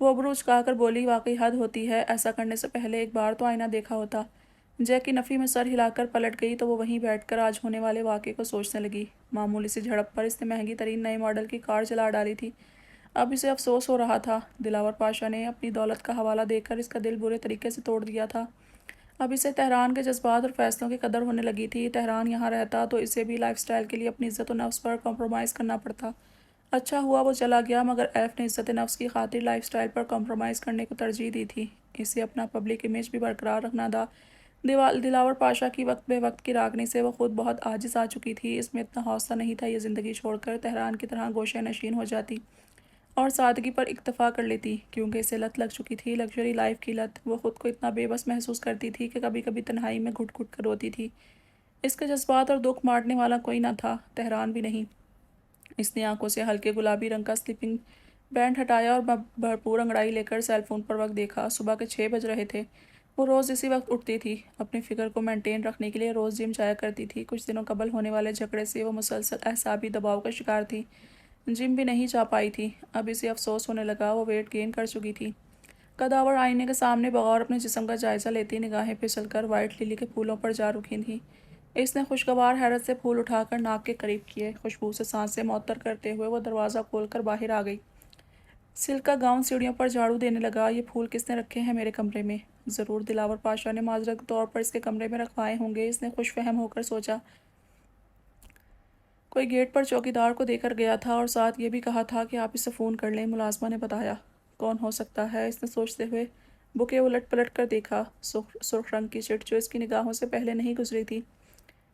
وہ ابرو اچکا کر بولی، واقعی حد ہوتی ہے، ایسا کرنے سے پہلے ایک بار تو آئینہ دیکھا ہوتا۔ جیک کی نفی میں سر ہلا کر پلٹ گئی تو وہ وہیں بیٹھ کر آج ہونے والے واقعے کو سوچنے لگی۔ معمولی سی جھڑپ پر اس نے مہنگی ترین نئے ماڈل کی کار جلا ڈالی تھی۔ اب اسے افسوس ہو رہا تھا۔ دلاور پاشا نے اپنی دولت کا حوالہ دے کر اس کا دل برے طریقے سے توڑ دیا تھا۔ اب اسے تہران کے جذبات اور فیصلوں کی قدر ہونے لگی تھی۔ تہران یہاں رہتا تو اسے بھی لائف سٹائل کے لیے اپنی عزت و نفس پر کمپرومائز کرنا پڑتا۔ اچھا ہوا وہ چلا گیا، مگر ایف نے عزت نفس کی خاطر لائف سٹائل پر کمپرومائز کرنے کو ترجیح دی تھی۔ اسے اپنا پبلک امیج بھی برقرار رکھنا تھا۔ دلاور پاشا کی وقت بے وقت کی راگنی سے وہ خود بہت عاجز آ چکی تھی۔ اس میں اتنا حوصلہ نہیں تھا یہ زندگی چھوڑ کر تہران کی طرح گوشہ نشین ہو جاتی اور سادگی پر اکتفا کر لیتی، کیونکہ اسے لت لگ چکی تھی، لگژری لائف کی لت۔ وہ خود کو اتنا بے بس محسوس کرتی تھی کہ کبھی کبھی تنہائی میں گھٹ گھٹ کر روتی تھی۔ اس کے جذبات اور دکھ مارنے والا کوئی نہ تھا، تہران بھی نہیں۔ اس نے آنکھوں سے ہلکے گلابی رنگ کا سلیپنگ بینڈ ہٹایا اور بھرپور انگڑائی لے کر سیل فون پر وقت دیکھا۔ صبح کے 6 بج رہے تھے۔ وہ روز اسی وقت اٹھتی تھی۔ اپنی فکر کو مینٹین رکھنے کے لیے روز جم جایا کرتی تھی۔ کچھ دنوں قبل ہونے والے جھگڑے سے وہ مسلسل اعصابی دباؤ کا شکار تھی۔ جم بھی نہیں جا پائی تھی۔ اب اسے افسوس ہونے لگا، وہ ویٹ گین کر چکی تھی۔ قداور آئینے کے سامنے بغور اپنے جسم کا جائزہ لیتی نگاہیں پھسل کر وائٹ للی کے پھولوں پر جا رکی تھیں۔ اس نے خوشگوار حیرت سے پھول اٹھا کر ناک کے قریب کیے۔ خوشبو سے سانسیں معطر کرتے ہوئے وہ دروازہ کھول کر باہر آ گئی۔ سلک کا گاؤن سیڑھیوں پر جھاڑو دینے لگا۔ یہ پھول کس نے رکھے ہیں میرے کمرے میں؟ ضرور دلاور پاشا نے معذرت کے طور پر اس کے کمرے میں رکھوائے ہوں گے، اس نے خوش فہم ہو کر سوچا۔ کوئی گیٹ پر چوکیدار کو دے کر گیا تھا اور ساتھ یہ بھی کہا تھا کہ آپ اسے فون کر لیں، ملازمہ نے بتایا۔ کون ہو سکتا ہے؟ اس نے سوچتے ہوئے بکے الٹ پلٹ کر دیکھا۔ سرخ رنگ کی چٹ جو اس کی نگاہوں سے پہلے نہیں گزری تھی۔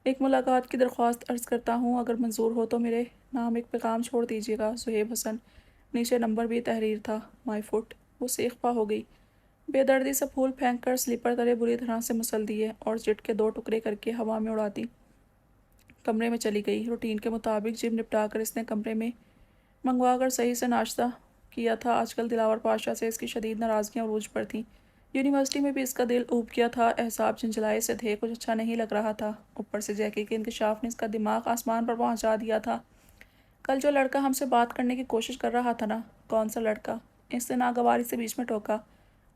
ایک ملاقات کی درخواست عرض کرتا ہوں، اگر منظور ہو تو میرے نام ایک پیغام چھوڑ دیجیے گا، صہیب حسن۔ نیچے نمبر بھی تحریر تھا، مائی فٹ۔ وہ سیخ پا ہو گئی۔ بے دردی سے پھول پھینک کر سلیپر تلے بری طرح سے مسل دیے اور چٹ کے 2 ٹکڑے کر کے ہوا میں اڑاتی کمرے میں چلی گئی۔ روٹین کے مطابق جم نپٹا کر اس نے کمرے میں منگوا کر صحیح سے ناشتہ کیا تھا۔ آج کل دلاور پاشا سے اس کی شدید ناراضگیاں عروج پر تھیں۔ یونیورسٹی میں بھی اس کا دل اوب گیا تھا، اعصاب جھنجھلائے سے تھے، کچھ اچھا نہیں لگ رہا تھا۔ اوپر سے جیکی کے انکشاف نے اس کا دماغ آسمان پر پہنچا دیا تھا۔ کل جو لڑکا ہم سے بات کرنے کی کوشش کر رہا تھا نا؟ کون سا لڑکا؟ اس نے ناگواری سے بیچ میں ٹوکا۔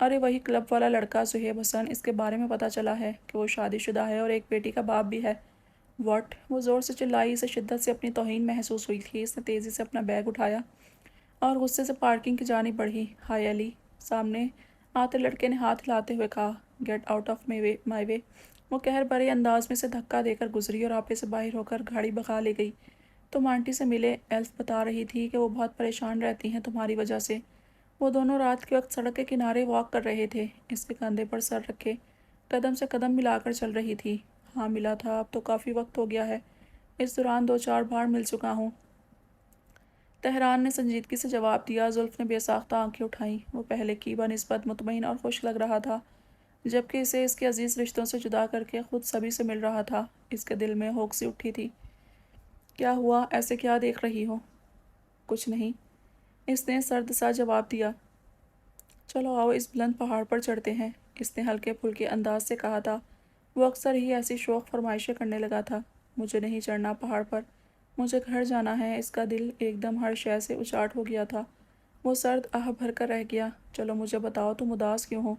ارے وہی کلب والا لڑکا، صہیب حسن۔ اس کے بارے میں پتہ چلا ہے کہ وہ شادی شدہ ہے اور ایک بیٹی کا باپ بھی ہے۔ واٹ؟ وہ زور سے چلائی، اسے شدت سے اپنی توہین محسوس ہوئی تھی۔ اس نے تیزی سے اپنا بیگ اٹھایا اور غصے سے پارکنگ کی جانب بڑھی۔ ہائے علی، سامنے آتے لڑکے نے ہاتھ ہلاتے ہوئے کہا۔ گیٹ آؤٹ آف مائی وے۔ وہ قہر بھرے انداز میں سے دھکا دے کر گزری اور آپے سے باہر ہو کر گاڑی بھگا لے گئی۔ تم آنٹی سے ملے؟ ایلف بتا رہی تھی کہ وہ بہت پریشان رہتی ہیں تمہاری وجہ سے۔ وہ دونوں رات کے وقت سڑک کے کنارے واک کر رہے تھے، اس کے کندھے پر سر رکھے، قدم سے قدم ملا کر چل رہی تھی۔ ہاں ملا تھا، اب تو کافی وقت ہو گیا ہے، اس دوران 2-4 بار مل چکا ہوں، تہران نے سنجیدگی سے جواب دیا۔ زلف نے بے ساختہ آنکھیں اٹھائیں۔ وہ پہلے کی بنسبت مطمئن اور خوش لگ رہا تھا، جبکہ اسے اس کے عزیز رشتوں سے جدا کر کے خود سبھی سے مل رہا تھا۔ اس کے دل میں ہوک سی اٹھی تھی۔ کیا ہوا؟ ایسے کیا دیکھ رہی ہو؟ کچھ نہیں، اس نے سرد سا جواب دیا۔ چلو آؤ اس بلند پہاڑ پر چڑھتے ہیں، اس نے ہلکے پھلکے انداز سے کہا تھا۔ وہ اکثر ہی ایسی شوق فرمائشیں کرنے لگا تھا۔ مجھے نہیں چڑھنا پہاڑ پر، مجھے گھر جانا ہے۔ اس کا دل ایک دم ہر شے سے اچاٹ ہو گیا تھا۔ وہ سرد آہ بھر کر رہ گیا۔ چلو مجھے بتاؤ تم اداس کیوں ہو؟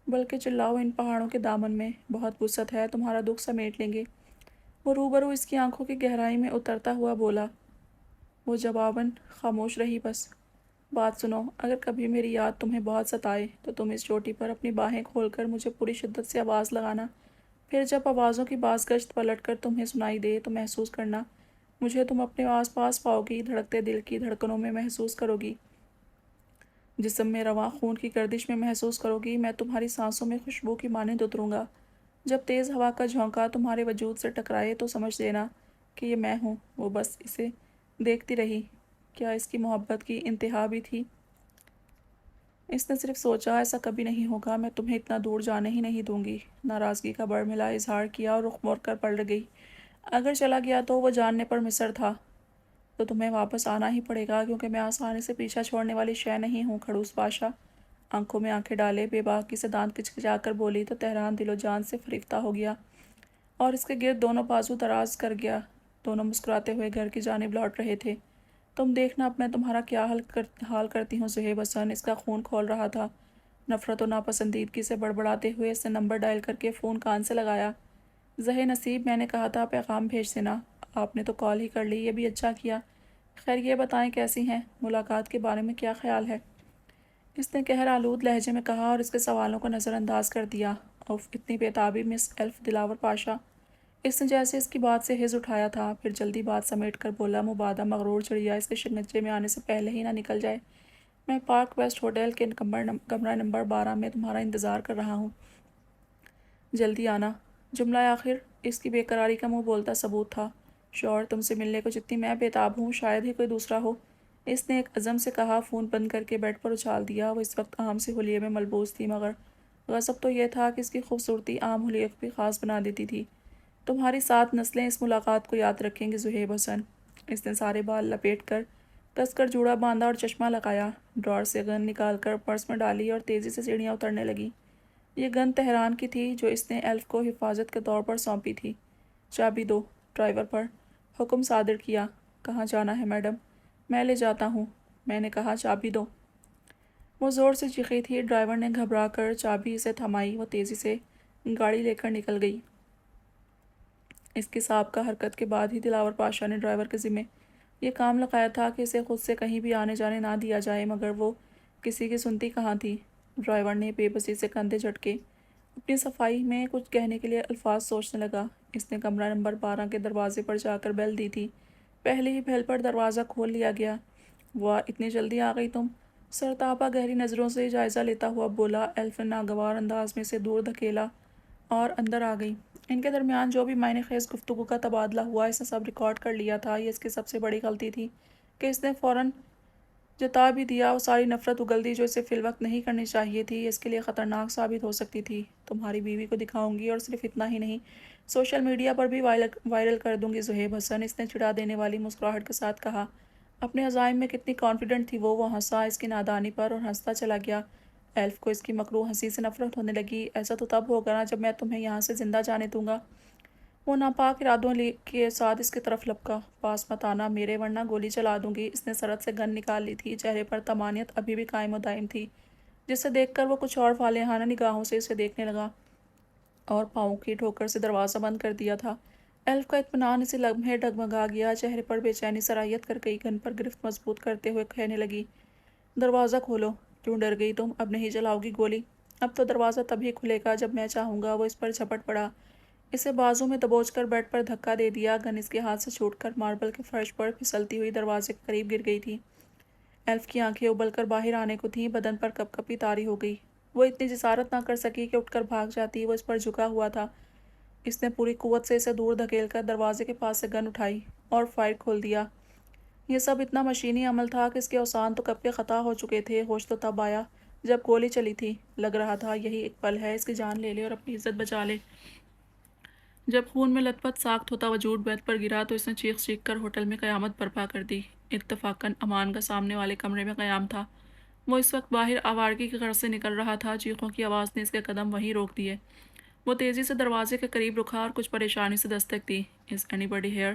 بلکہ چلاؤ ان پہاڑوں کے دامن میں، بہت وسعت ہے، تمہارا دکھ سمیٹ لیں گے۔ وہ روبرو اس کی آنکھوں کی گہرائی میں اترتا ہوا بولا۔ وہ جواباً خاموش رہی۔ بس بات سنو، اگر کبھی میری یاد تمہیں بہت ستائے تو تم اس چوٹی پر اپنی باہیں کھول کر مجھے پوری شدت سے آواز لگانا۔ پھر جب آوازوں کی بازگشت پلٹ کر تمہیں سنائی دے تو محسوس کرنا مجھے تم اپنے آس پاس پاؤ گی، دھڑکتے دل کی دھڑکنوں میں محسوس کرو گی، جسم میں رواں خون کی گردش میں محسوس کرو گی۔ میں تمہاری سانسوں میں خوشبو کی مانند اتروں گا۔ جب تیز ہوا کا جھونکا تمہارے وجود سے ٹکرائے تو سمجھ لینا کہ یہ میں ہوں۔ وہ بس اسے دیکھتی رہی۔ کیا اس کی محبت کی انتہا بھی تھی؟ اس نے صرف سوچا، ایسا کبھی نہیں ہوگا، میں تمہیں اتنا دور جانے ہی نہیں دوں گی۔ ناراضگی کا برملا اظہار کیا اور رخ موڑ کر پلٹ گئی۔ اگر چلا گیا تو وہ جاننے پر مصر تھا تو تمہیں واپس آنا ہی پڑے گا، کیونکہ میں آسانی سے پیچھا چھوڑنے والی شے نہیں ہوں۔ کھڑوس پاشا آنکھوں میں آنکھیں ڈالے بے باکی سے دانت کچکچا کر بولی تو تہران دل و جان سے فریفتہ ہو گیا اور اس کے گرد دونوں بازو دراز کر گیا۔ دونوں مسکراتے ہوئے گھر کی جانب لوٹ رہے تھے۔ تم دیکھنا اب میں تمہارا کیا حال کرتی ہوں زہیب حسن۔ اس کا خون کھول رہا تھا۔ نفرت و ناپسندیدگی سے بڑبڑاتے ہوئے اس نے نمبر ڈائل کر کے فون کان سے لگایا۔ زہے نصیب، میں نے کہا تھا پیغام بھیج دینا، آپ نے تو کال ہی کر لی، یہ بھی اچھا کیا۔ خیر یہ بتائیں کیسی ہیں، ملاقات کے بارے میں کیا خیال ہے؟ اس نے قہر آلود لہجے میں کہا اور اس کے سوالوں کو نظر انداز کر دیا۔ اف، اتنی بےتابی مس ایلف دلاور پاشا۔ اس نے جیسے اس کی بات سے حز اٹھایا تھا، پھر جلدی بات سمیٹ کر بولا، مبادہ مغرور چڑیا اس کے شکنجے میں آنے سے پہلے ہی نہ نکل جائے۔ میں پارک ویسٹ ہوٹل کے کمرہ نمبر 12 میں تمہارا انتظار کر رہا ہوں، جلدی آنا۔ جملہ آخر اس کی بے قراری کا منہ بولتا ثبوت تھا۔ شوہر تم سے ملنے کو جتنی میں بےتاب ہوں شاید ہی کوئی دوسرا ہو، اس نے ایک عزم سے کہا۔ فون بند کر کے بیڈ پر اچھال دیا۔ وہ اس وقت عام سی حلیے میں ملبوس تھی، مگر غضب تو یہ تھا کہ اس کی خوبصورتی عام حلیے کو بھی خاص بنا دیتی تھی۔ تمہاری 7 نسلیں اس ملاقات کو یاد رکھیں گی زہیب حسن۔ اس نے سارے بال لپیٹ کر کس کر جوڑا باندھا اور چشمہ لگایا، ڈرار سے گن نکال کر پرس میں ڈالی اور تیزی سے سیڑھیاں اترنے لگی۔ یہ گن تہران کی تھی جو اس نے ایلف کو حفاظت کے طور پر سونپی تھی۔ چابی دو، ڈرائیور پر حکم صادر کیا۔ کہاں جانا ہے میڈم؟ میں لے جاتا ہوں، میں نے کہا چابی دو۔ وہ زور سے چیخی تھی۔ ڈرائیور نے گھبرا کر چابی اسے تھمائی۔ وہ تیزی سے گاڑی لے کر نکل گئی۔ اس کی سابقہ حرکت کے بعد ہی دلاور پاشا نے ڈرائیور کے ذمے یہ کام لگایا تھا کہ اسے خود سے کہیں بھی آنے جانے نہ دیا جائے، مگر وہ کسی کی سنتی کہاں تھی۔ ڈرائیور نے بے بسی سے کندھے جھٹکے، اپنی صفائی میں کچھ کہنے کے لیے الفاظ سوچنے لگا۔ اس نے کمرہ نمبر 12 کے دروازے پر جا کر بیل دی تھی۔ پہلے ہی بیل پر دروازہ کھول لیا گیا۔ واہ، اتنی جلدی آ گئی تم؟ سرتاپا گہری نظروں سے جائزہ لیتا ہوا بولا۔ ایلف نے ناگوار انداز میں اسے دور دھکیلا اور اندر آ گئی۔ ان کے درمیان جو بھی معنی خیز گفتگو کا تبادلہ ہوا اس نے سب ریکارڈ کر لیا تھا۔ یہ اس کی سب سے بڑی غلطی تھی کہ اس نے فوراً جتا بھی دیا۔ وہ ساری نفرت اگل دی جو اسے فی الوقت نہیں کرنی چاہیے تھی، یہ اس کے لیے خطرناک ثابت ہو سکتی تھی۔ تمہاری بیوی کو دکھاؤں گی، اور صرف اتنا ہی نہیں، سوشل میڈیا پر بھی وائرل کر دوں گی زہیب حسن، اس نے چڑھا دینے والی مسکراہٹ کے ساتھ کہا۔ اپنے عزائم میں کتنی کانفیڈنٹ تھی وہ ہنسا اس کی نادانی پر اور ہنستا چلا گیا۔ ایلف کو اس کی مکروہ ہنسی سے نفرت ہونے لگی۔ ایسا تو تب ہوگا نا جب میں تمہیں یہاں سے زندہ جانے دوں گا۔ وہ ناپاک ارادوں کے ساتھ اس کی طرف لپکا۔ پاس مت آنا میرے، ورنہ گولی چلا دوں گی۔ اس نے سرت سے گن نکال لی تھی۔ چہرے پر طمانینت ابھی بھی قائم و دائم تھی، جسے دیکھ کر وہ کچھ اور فالحانہ نگاہوں سے اسے دیکھنے لگا اور پاؤں کی ٹھوکر سے دروازہ بند کر دیا تھا۔ ایلف کا اطمینان اسی لمحے ڈگمگا گیا۔ چہرے پر بے چینی سرایت کر گئی، گن پر گرفت مضبوط کرتے ہوئے کہنے لگی، دروازہ کھولو۔ کیوں ڈر گئی تم؟ اب نہیں چلاؤ گی گولی؟ اب تو دروازہ تبھی کھلے گا جب میں چاہوں گا۔ وہ اس پر جھپٹ پڑا، اسے بازو میں دبوچ کر بیڈ پر دھکا دے دیا۔ گن اس کے ہاتھ سے چھوٹ کر ماربل کے فرش پر پھسلتی ہوئی دروازے کے قریب گر گئی تھی۔ ایلف کی آنکھیں ابل کر باہر آنے کو تھیں، بدن پر کپ کپی طاری ہو گئی۔ وہ اتنی جسارت نہ کر سکی کہ اٹھ کر بھاگ جاتی۔ وہ اس پر جھکا ہوا تھا۔ اس نے پوری قوت سے اسے دور دھکیل کر دروازے کے پاس سے گن اٹھائی اور فائر کھول دیا۔ یہ سب اتنا مشینی عمل تھا کہ اس کے اوسان تو کب کے خطا ہو چکے تھے۔ ہوش تو تب آیا جب گولی چلی تھی۔ لگ رہا تھا یہی ایک پل ہے، اس کی جان لے لے اور اپنی عزت بچا لے۔ جب خون میں لت پت ساخت ہوتا وجود بیت پر گرا تو اس نے چیخ چیخ کر ہوٹل میں قیامت برپا کر دی۔ اتفاقاً امان کا سامنے والے کمرے میں قیام تھا۔ وہ اس وقت باہر آوارگی کی غرض سے نکل رہا تھا۔ چیخوں کی آواز نے اس کے قدم وہیں روک دیے۔ وہ تیزی سے دروازے کے قریب رکا اور کچھ پریشانی سے دستک دی۔ Is anybody here؟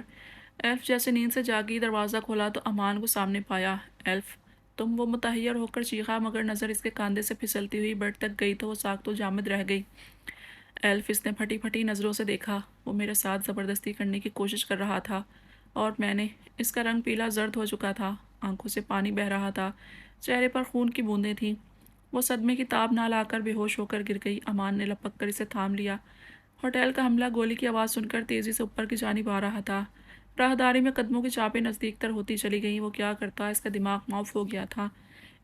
ایلف جیسے نیند سے جاگی دروازہ کھولا تو امان کو سامنے پایا۔ ایلف تم؟ وہ متحیر ہو کر چیخا، مگر نظر اس کے کاندھے سے پھسلتی ہوئی بیڈ تک گئی تو وہ ساکت و جامد رہ گئی۔ ایلف، اس نے پھٹی پھٹی نظروں سے دیکھا۔ وہ میرے ساتھ زبردستی کرنے کی کوشش کر رہا تھا اور میں نے۔ اس کا رنگ پیلا زرد ہو چکا تھا، آنکھوں سے پانی بہہ رہا تھا، چہرے پر خون کی بوندیں تھیں۔ وہ صدمے کی تاب نہ لا کر بے ہوش ہو کر گر گئی۔ امان نے لپک کر اسے تھام لیا۔ ہوٹل کا حملہ گولی کی آواز سن کر تیزی سے اوپر کی جانب آ رہا تھا۔ راہداری میں قدموں کی چاپیں نزدیک تر ہوتی چلی گئیں۔ وہ کیا کرتا؟ اس کا دماغ معاف ہو گیا تھا۔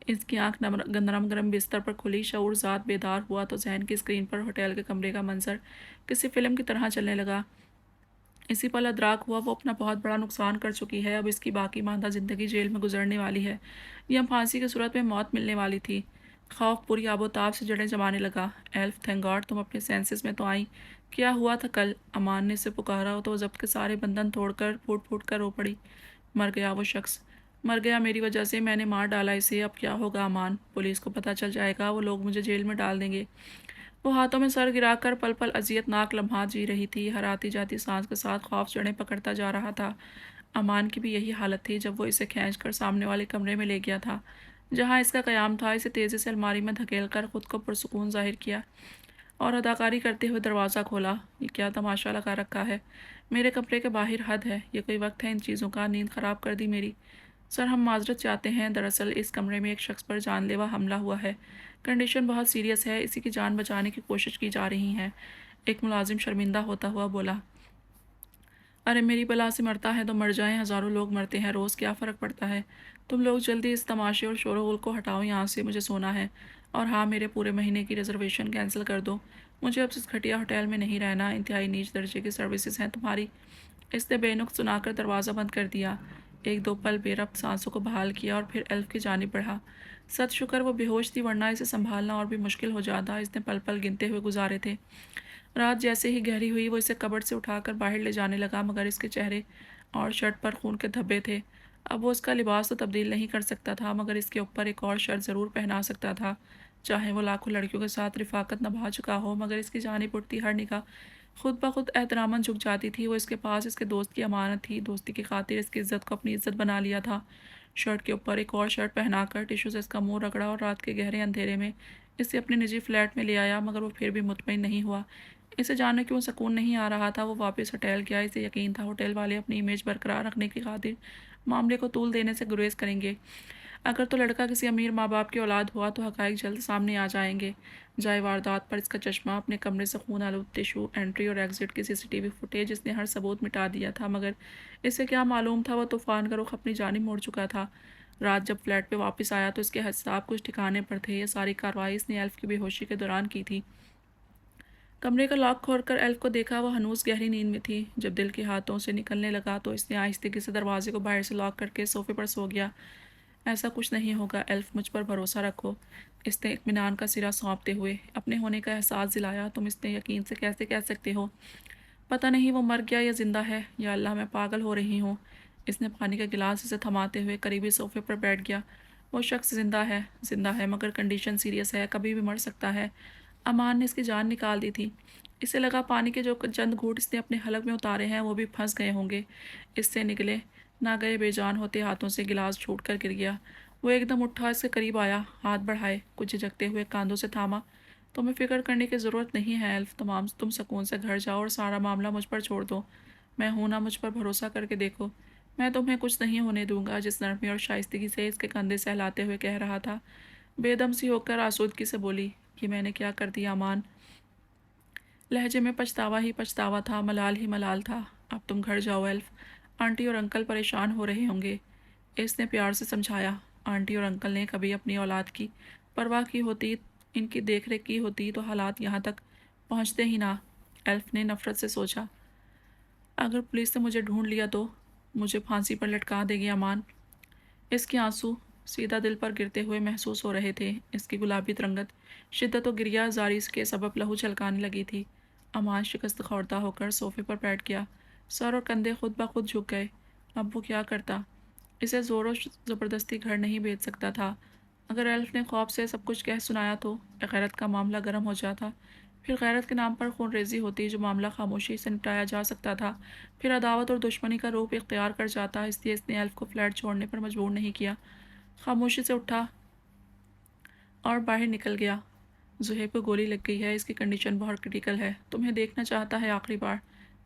اس کی آنکھ نرم گرم بستر پر کھلی، شعور ذات بیدار ہوا تو ذہن کی اسکرین پر ہوٹل کے کمرے کا منظر کسی فلم کی طرح چلنے لگا۔ اسی پل ادراک ہوا وہ اپنا بہت بڑا نقصان کر چکی ہے۔ اب اس کی باقی ماندہ زندگی جیل میں گزرنے والی ہے یا پھانسی کی صورت میں موت ملنے والی تھی۔ خوف پوری آب و تاب سے جڑیں جمانے لگا۔ ایلف، تھینک گاڈ تم اپنے سینسز میں تو آئیں۔ کیا ہوا تھا کل؟ امان نے اسے پکارا تو وہ ضبط کے سارے بندھن توڑ کر پھوٹ پھوٹ کر رو پڑی۔ مر گیا وہ شخص، مر گیا میری وجہ سے، میں نے مار ڈالا اسے۔ اب کیا ہوگا امان؟ پولیس کو پتہ چل جائے گا، وہ لوگ مجھے جیل میں ڈال دیں گے۔ وہ ہاتھوں میں سر گرا کر پل پل اذیت ناک لمحات جی رہی تھی۔ ہر آتی جاتی سانس کے ساتھ خوف جڑیں پکڑتا جا رہا تھا۔ امان کی بھی یہی حالت تھی جب وہ اسے کھینچ کر سامنے والے کمرے میں لے گیا تھا جہاں اس کا قیام تھا۔ اسے تیزی سے الماری میں دھکیل کر خود کو پرسکون ظاہر کیا اور اداکاری کرتے ہوئے دروازہ کھولا۔ یہ کیا تماشا لگا رکھا ہے؟ میرے کمرے کے باہر حد ہے، یہ کوئی وقت ہے ان چیزوں کا؟ نیند خراب کر دی میری۔ سر ہم معذرت چاہتے ہیں، دراصل اس کمرے میں ایک شخص پر جان لیوا حملہ ہوا ہے، کنڈیشن بہت سیریس ہے، اسی کی جان بچانے کی کوشش کی جا رہی ہے، ایک ملازم شرمندہ ہوتا ہوا بولا۔ ارے میری بلا سے مرتا ہے تو مر جائیں، ہزاروں لوگ مرتے ہیں روز، کیا فرق پڑتا ہے؟ تم لوگ جلدی اس تماشے اور شور و غل کو ہٹاؤ یہاں سے، مجھے سونا ہے۔ اور ہاں، میرے پورے مہینے کی ریزرویشن کینسل کر دو، مجھے اب اس گھٹیا ہوٹل میں نہیں رہنا، انتہائی نیچ درجے کی سروسز ہیں تمہاری۔ اس نے بے نقص سنا کر دروازہ بند کر دیا، ایک دو پل بے ربط سانسوں کو بحال کیا اور پھر ایلف کی جانب بڑھا۔ ست شکر وہ بے ہوش تھی، ورنہ اسے سنبھالنا اور بھی مشکل ہو جاتا۔ اس نے پل پل گنتے ہوئے گزارے تھے۔ رات جیسے ہی گہری ہوئی وہ اسے کبٹ سے اٹھا کر باہر لے جانے لگا، مگر اس کے چہرے اور شرٹ پر خون کے دھبے تھے۔ اب وہ اس کا لباس تو تبدیل نہیں کر سکتا تھا، مگر اس کے اوپر ایک اور شرٹ ضرور پہنا سکتا تھا، چاہے وہ لاکھوں لڑکیوں کے ساتھ رفاقت نبھا چکا ہو، مگر اس کی جانب اٹھتی ہر نگاہ خود بخود احتراماً جھک جاتی تھی۔ وہ اس کے پاس اس کے دوست کی امانت تھی، دوستی کی خاطر اس کی عزت کو اپنی عزت بنا لیا تھا۔ شرٹ کے اوپر ایک اور شرٹ پہنا کر ٹشو سے اس کا منہ رگڑا اور رات کے گہرے اندھیرے میں اسے اپنے نجی فلیٹ میں لے آیا، مگر وہ پھر بھی مطمئن نہیں ہوا۔ اسے جاننے کیوں سکون نہیں آ رہا تھا۔ وہ واپس ہوٹل گیا، اسے یقین تھا ہوٹل والے اپنی امیج برقرار رکھنے کی خاطر معاملے کو طول دینے سے گریز کریں گے۔ اگر تو لڑکا کسی امیر ماں باپ کی اولاد ہوا تو حقائق جلد سامنے آ جائیں گے۔ جائے واردات پر اس کا چشمہ اپنے کمرے سے خون آلود ٹشو، انٹری اور ایگزٹ کی CCTV فوٹیج، اس نے ہر ثبوت مٹا دیا تھا، مگر اسے کیا معلوم تھا وہ طوفان کا رخ اپنی جانب موڑ چکا تھا۔ رات جب فلیٹ پہ واپس آیا تو اس کے حساب کچھ ٹھکانے پر تھے۔ یہ ساری کارروائی اس نے ایلف کی بے ہوشی کے دوران کی تھی۔ کمرے کا لاک کھول کر ایلف کو دیکھا، وہ ہنوز گہری نیند میں تھی۔ جب دل کے ہاتھوں سے نکلنے لگا تو اس نے آہستگی سے دروازے کو باہر سے لاک کر کے صوفے پر سو گیا۔ ایسا کچھ نہیں ہوگا ایلف، مجھ پر بھروسہ رکھو، اس نے اطمینان کا سرا سونپتے ہوئے اپنے ہونے کا احساس دلایا۔ تم اس نے یقین سے کیسے کہہ سکتے ہو؟ پتہ نہیں وہ مر گیا یا زندہ ہے، یا اللہ میں پاگل ہو رہی ہوں۔ اس نے پانی کا گلاس اسے تھماتے ہوئے قریبی صوفے پر بیٹھ گیا۔ وہ شخص زندہ ہے مگر کنڈیشن سیریس ہے، کبھی بھی مر سکتا ہے۔ امان نے اس کی جان نکال دی تھی۔ اسے لگا پانی کے جو چند گھونٹ اس نے اپنے حلق میں اتارے ہیں وہ بھی پھنس گئے ہوں گے، اس سے نگلے نہ گئے، بے جان ہوتے ہاتھوں سے گلاس چھوٹ کر گر گیا۔ وہ ایک دم اٹھا، اس کے قریب آیا، ہاتھ بڑھائے، کچھ جھجکتے ہوئے کاندھوں سے تھاما۔ تمہیں فکر کرنے کی ضرورت نہیں ہے ایلف، تم سکون سے گھر جاؤ اور سارا معاملہ مجھ پر چھوڑ دو۔ میں ہوں نا، مجھ پر بھروسہ کر کے دیکھو، میں تمہیں کچھ نہیں ہونے دوں گا۔ جس نرمی اور شائستگی سے اس کے کندھے سہلاتے ہوئے کہہ رہا تھا، بے دم سی ہو کر آسودگی سے بولی، یہ میں نے کیا کر دیا امان؟ لہجے میں پچھتاوا ہی پچھتاوا تھا، ملال ہی ملال تھا۔ اب تم گھر جاؤ ایلف، آنٹی اور انکل پریشان ہو رہے ہوں گے، اس نے پیار سے سمجھایا۔ آنٹی اور انکل نے کبھی اپنی اولاد کی پرواہ کی ہوتی، ان کی دیکھ ریکھ کی ہوتی تو حالات یہاں تک پہنچتے ہی نہ، ایلف نے نفرت سے سوچا۔ اگر پولیس نے مجھے ڈھونڈ لیا تو مجھے پھانسی پر لٹکا دے گی امان۔ اس کے آنسو سیدھا دل پر گرتے ہوئے محسوس ہو رہے تھے۔ اس کی گلابی ترنگت شدت و گریہ زاری کے سبب لہو چھلکانے لگی تھی۔ امان شکست خوردہ ہو کر صوفے پر بیٹھ گیا، سر اور کندھے خود بخود جھک گئے۔ اب وہ کیا کرتا؟ اسے زور و زبردستی گھر نہیں بھیج سکتا تھا۔ اگر ایلف نے خواب سے سب کچھ کہہ سنایا تو غیرت کا معاملہ گرم ہو جاتا، پھر غیرت کے نام پر خون ریزی ہوتی، جو معاملہ خاموشی سے نپٹایا جا سکتا تھا پھر عداوت اور دشمنی کا روپ اختیار کر جاتا۔ اس لیے اس نے ایلف کو فلیٹ چھوڑنے پر مجبور نہیں کیا، خاموشی سے اٹھا اور باہر نکل گیا۔ زہیب کو گولی لگ گئی ہے، اس کی کنڈیشن بہت کریٹیکل ہے، تمہیں دیکھنا چاہتا ہے آخری بار۔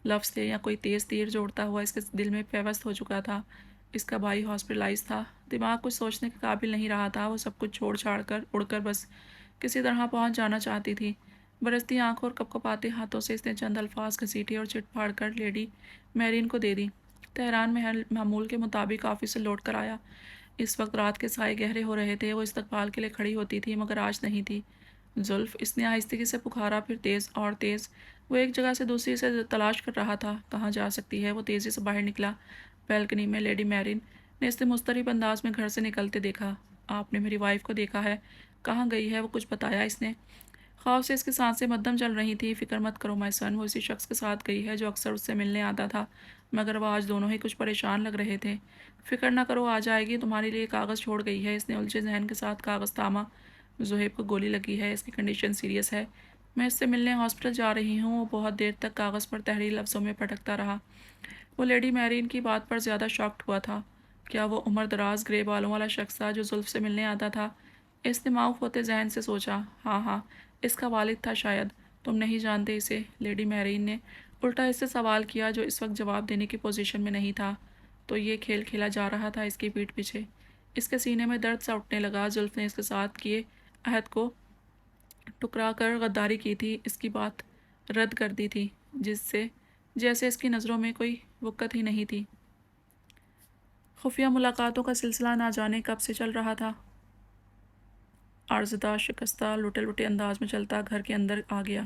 لفظ تھے یا کوئی تیز تیر جوڑتا ہوا اس کے دل میں پیوست ہو چکا تھا۔ اس کا بھائی ہاسپٹلائز تھا، دماغ کچھ سوچنے کے قابل نہیں رہا تھا، وہ سب کچھ چھوڑ چھاڑ کر اڑ کر بس کسی طرح پہنچ جانا چاہتی تھی۔ برستی آنکھوں اور کپکپاتے ہاتھوں سے اس نے چند الفاظ گھسیٹے اور چٹ پھاڑ کر لیڈی میرین کو دے دی۔ تہران میں معمول کے مطابق آفس سے لوٹ کر آیا۔ اس وقت رات کے سائے گہرے ہو رہے تھے، وہ استقبال کے لیے کھڑی ہوتی تھی مگر آج نہیں تھی۔ زلف اس نے آہستگی سے پکارا، پھر تیز اور تیز۔ وہ ایک جگہ سے دوسری سے تلاش کر رہا تھا، کہاں جا سکتی ہے۔ وہ تیزی سے باہر نکلا۔ بیلکنی میں لیڈی میرین نے اسے مضطرب انداز میں گھر سے نکلتے دیکھا۔ آپ نے میری وائف کو دیکھا ہے؟ کہاں گئی ہے وہ؟ کچھ بتایا اس نے؟ خوف سے اس کی سانسیں مدھم چل رہی تھیں۔ فکر مت کرو مائی سن، وہ اسی شخص کے ساتھ گئی ہے جو اکثر اس سے ملنے آتا تھا، مگر وہ آج دونوں ہی کچھ پریشان لگ رہے تھے۔ فکر نہ کرو، آ جائے گی، تمہارے لیے کاغذ چھوڑ گئی ہے۔ اس نے الجھے ذہن کے ساتھ کاغذ تھاما۔ زہیب کو گولی لگی ہے، اس کی کنڈیشن سیریس ہے، میں اس سے ملنے ہاسپٹل جا رہی ہوں۔ وہ بہت دیر تک کاغذ پر تحریر لفظوں میں پھٹکتا رہا۔ وہ لیڈی میرین کی بات پر زیادہ شاکڈ ہوا تھا۔ کیا وہ عمر دراز گرے بالوں والا شخص تھا جو زلف سے ملنے آتا تھا؟ اس نے معاف ہوتے ذہن سے سوچا۔ ہاں ہاں، اس کا والد تھا شاید۔ تم نہیں جانتے اسے؟ لیڈی میرین نے الٹا اس سے سوال کیا جو اس وقت جواب دینے کی پوزیشن میں نہیں تھا۔ تو یہ کھیل کھیلا جا رہا تھا اس کی پیٹھ پیچھے۔ اس کے سینے میں درد سا اٹھنے لگا۔ زلف نے اس کے ساتھ کیے عہد کو ٹکرا کر غداری کی تھی، اس کی بات رد کر دی تھی، جیسے اس کی نظروں میں کوئی وقت ہی نہیں تھی۔ خفیہ ملاقاتوں کا سلسلہ نہ جانے کب سے چل رہا تھا۔ عرضدار شکستہ لٹے لٹے انداز میں چلتا گھر کے اندر آ گیا۔